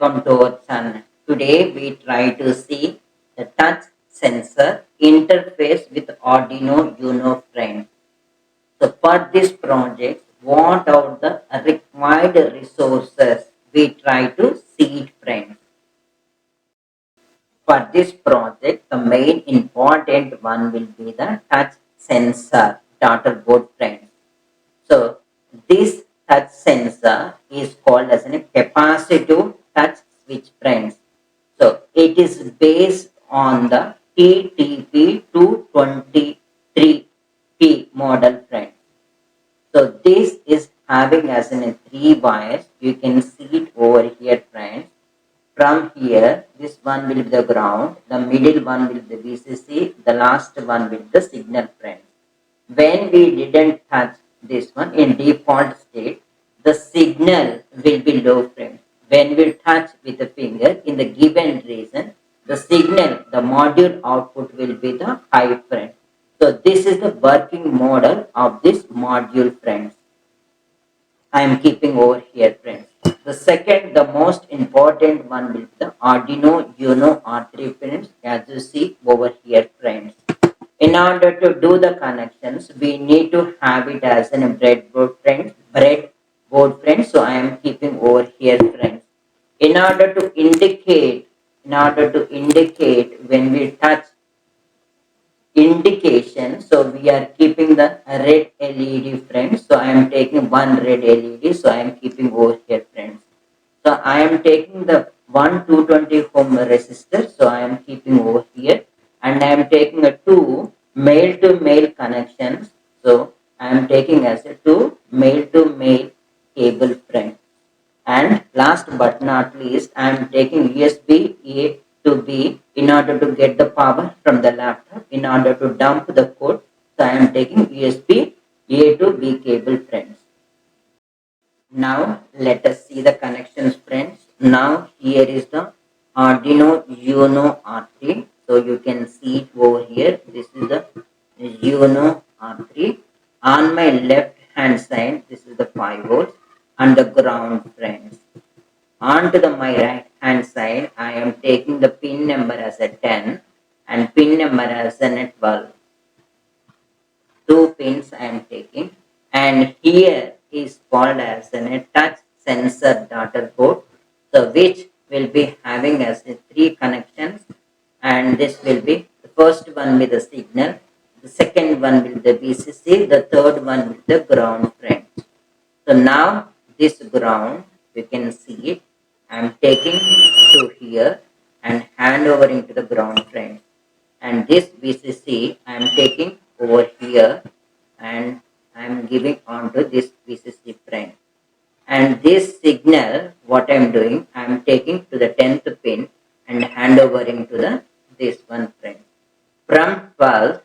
welcome to our channel. Today we try to see the touch sensor interface with Arduino Uno friend. So for this project, what are the required resources we try to see it friends. For this project, the main important one will be the touch sensor daughter board friends. So this touch sensor is called as a capacitive touch switch friends. So it is based on the TTP223P model friends. So this is having as in three wires. You can see it over here friends. From here, this one will be the ground, the middle one will be the VCC, the last one will be the signal friends. When we didn't touch this one in default state, the signal will be low friends. When we touch with the finger in the given region, the signal, the module output will be the high friends. So this is the working model of this module friends. I am keeping over here friends. The second, the most important one will be the Arduino Uno R3 friends, as you see over here friends. In order to do the connections, we need to have it as a breadboard friends. So I am keeping over here friends. In order to indicate when we touch indication, so we are keeping the red LED friends. So I am taking one red LED, so I am keeping over here friends. So I am taking the 220 ohm resistor, so I am keeping over here, and I am taking a two male to male connections, so I am taking as a two male to male cable friend. And last but not least, I am taking USB A to B in order to get the power from the laptop. In order to dump the code, so I am taking USB A to B cable friends. Now let us see the connections friends. Now here is the Arduino Uno R3. So you can see it over here. This is the Uno R3. On my left hand side, this is the 5 volts and the ground friends. On to my right hand side, I am taking the pin number as a 10 and pin number as a 12. Two pins I am taking, and here is called as a touch sensor daughter board, so which will be having as a three connections, and this will be the first one with the signal, the second one with the VCC, the third one with the ground friend. So now this ground, you can see it, I am taking to here and hand over into the ground friend. And this VCC I am taking over here and I am giving on to this VCC friend. And this signal, what I am doing, I am taking to the 10th pin and hand over into the this one friend. From 12,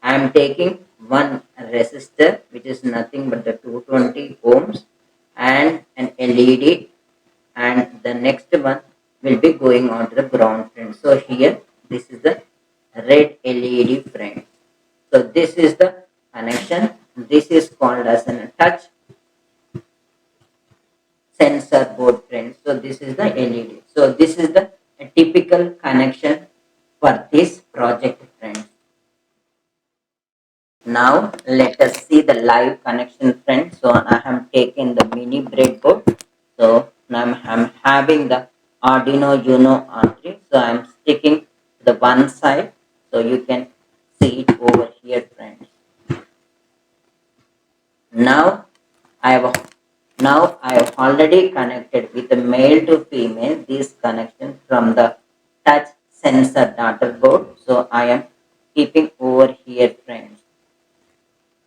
I am taking one resistor, which is nothing but the 220 ohms, and an LED, and the next one will be going on to the ground friend. So here, this is the red LED friend. So this is the connection. This is called as a touch sensor board friend. So this is the LED. So this is the typical connection for this project friends. Now let us see the live connection friends. So I have taken the mini breadboard. So now I'm having the Arduino Uno R3. So I'm sticking the one side. So you can see it over here friends. Now I have already connected with the male to female this connection from the touch sensor daughter board. So I am keeping over here friends,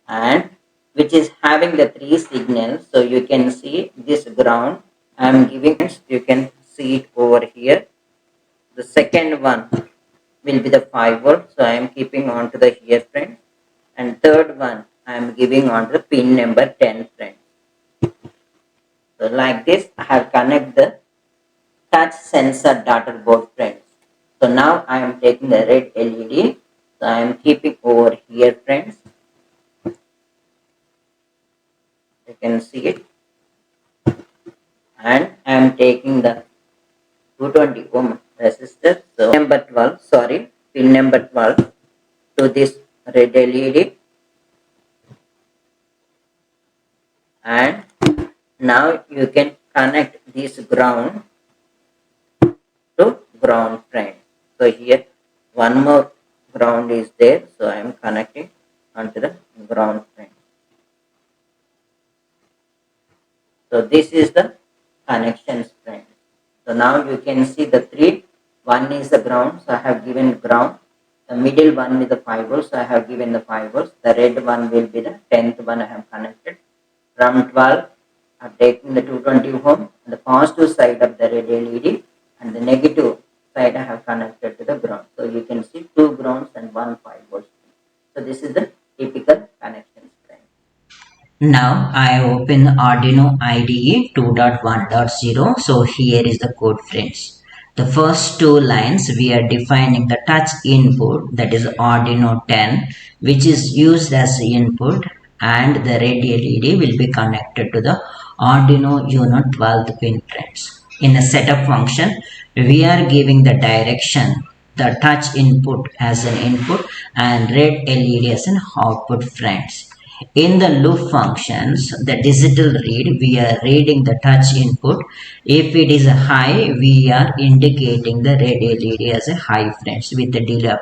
and which is having the three signals. So you can see this ground I am giving, you can see it over here. The second one will be the 5 volt, so I am keeping on to the here friend, and third one I am giving on to the pin number 10 friend. So like this I have connected the touch sensor daughter board friends. So now I am taking the red LED, so I am keeping over here friends, you can see it, and I am taking the to this red LED, and now you can connect this ground to ground, friend. So here one more ground is there, so I am connecting onto the ground, friend. So this is the connections, friend. So now you can see the three. One is the ground, so I have given ground. The middle one with the 5 volts, so I have given the 5 volts. The red one will be the 10th one I have connected. From 12, I have taken the 220 ohm, the positive side of the red LED, and the negative side I have connected to the ground. So you can see two grounds and one 5 volts. So this is the typical connection. Now I open Arduino IDE 2.1.0. So here is the code, friends. The first two lines we are defining the touch input, that is Arduino 10, which is used as the input, and the red LED will be connected to the Arduino Uno 12th pin, friends. In the setup function, we are giving the direction, the touch input as an input and red LED as an output, friends. In the loop functions, the digital read, we are reading the touch input. If it is a high, we are indicating the red LED as a high, friends, with the delay of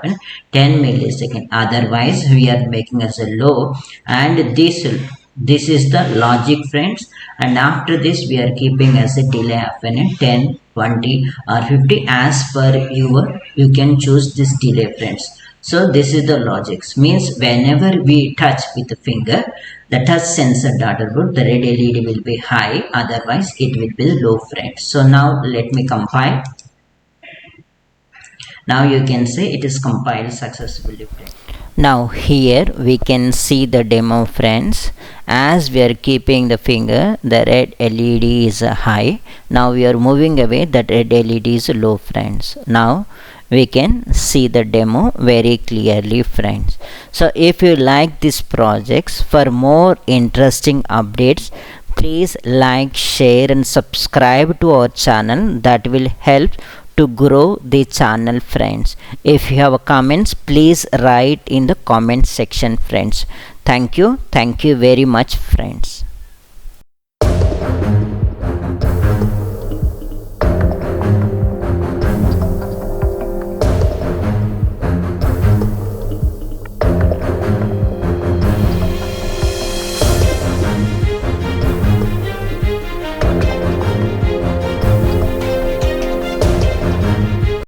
10 millisecond. Otherwise, we are making as a low, and this is the logic, friends, and after this we are keeping as a delay of 10, 20 or 50 as per you can choose this delay, friends. So this is the logics, means whenever we touch with the finger, the touch sensor data board, the red LED will be high, otherwise it will be low, friends. So now let me compile. Now you can say it is compiled successfully, friends. Now here we can see the demo, friends. As we are keeping the finger, the red LED is high. Now we are moving away, that red LED is low, friends. Now we can see the demo very clearly, friends. So if you like these projects, for more interesting updates, please like, share and subscribe to our channel. That will help to grow the channel, friends. If you have comments, please write in the comment section, friends. Thank you very much, friends.